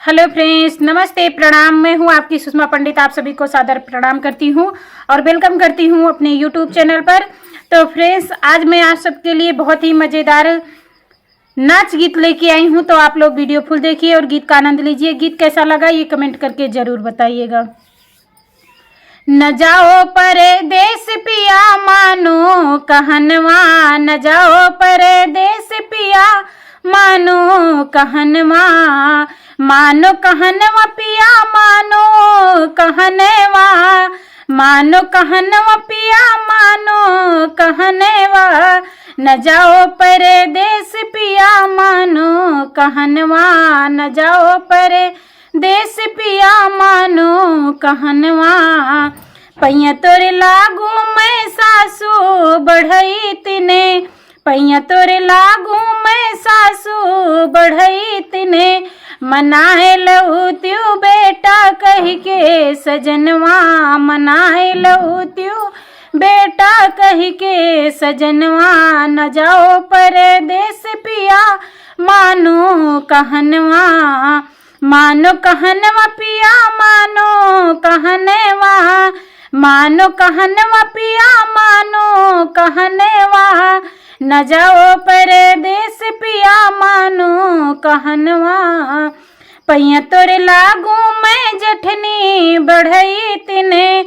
Hello friends, नमस्ते, प्रणाम। मैं हूं आपकी सुषमा पंडित। आप सभी को सादर प्रणाम करती हूं और वेलकम करती हूं अपने यूट्यूब चैनल पर। तो फ्रेंड्स, आज मैं आप सबके लिए बहुत ही मज़ेदार नाच गीत लेके आई हूं। तो आप लोग वीडियो फुल देखिए और गीत का आनंद लीजिए। गीत कैसा लगा ये कमेंट करके ज़रूर बताइएगा। न जाओ परदेस पिया मानो कहनवा, न जाओ परदेस पिया मानो कहनवा, मानो कहनवा पिया मानो कहनवा, मानो कहनवा पिया मानो कहनवा, न जाओ परदेस पिया मानो कहनवा, न जाओ परदेस पिया मानो कहनवा। पैया तोरे लागू मैं सासू बढ़ई तिने, पैया तोरे लागू मैं सासू बढ़ई तिने, मनाए लहू त्यू बेटा कह के सजनवा, मनाए लहू त्यू बेटा कह के सजनवा, न जाओ परदेस पिया मानो कहनवा, मानो कहनवा पिया मानो कहनवा, मानो कहनवा पिया मानो कहनवा, न जाओ परदेस पिया मानो कहनवा। पैया तोरे लागू मैं जठनी बढ़ई तिने,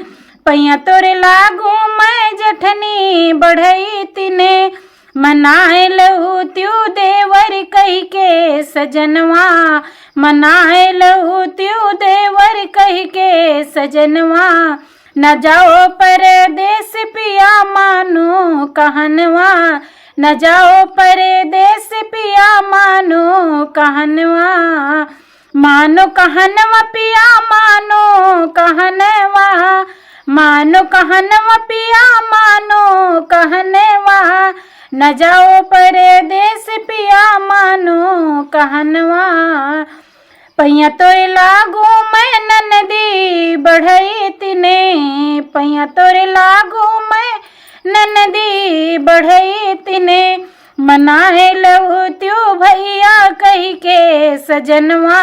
पैया तोरे लागू मैं जठनी बढ़ई तिने, मनाए लहू त्यू देवर कह के सजनवा, मनाए लहू त्यू देवर कह के सजनवा, न जाओ परदेस पिया मानो कहनवा, न जाओ परदेस पिया मानो कहनवा, मानो कहनवा पिया मानो कहनवा, मानो कहनवा पिया मानो कहनवा, न जाओ परदेस पिया मानो कहनवा। पैया तोरे लागू मैं ननदी बढ़ई तिने, पैया तोरे लागू मैं ननदी बढ़ई तिने, मनाए लहू त्यू भैया कह के सजनवा,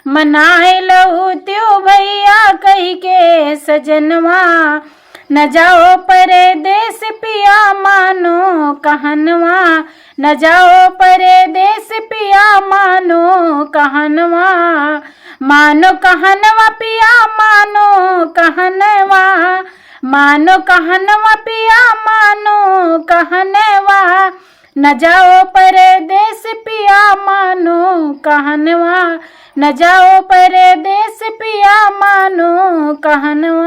मनाए लहू त्यू भैया कह के सजनवा, न जाओ परदेस पिया मानो कहनवा, न जाओ परदेस पिया मानो कहनवा, मानो कहनवा पिया मानो कहनवा, मानो कहनवा पिया मानो कहनवा, न जाओ परदेस पिया मानो कहनवा, न जाओ परदेस पिया मानो कहनवा।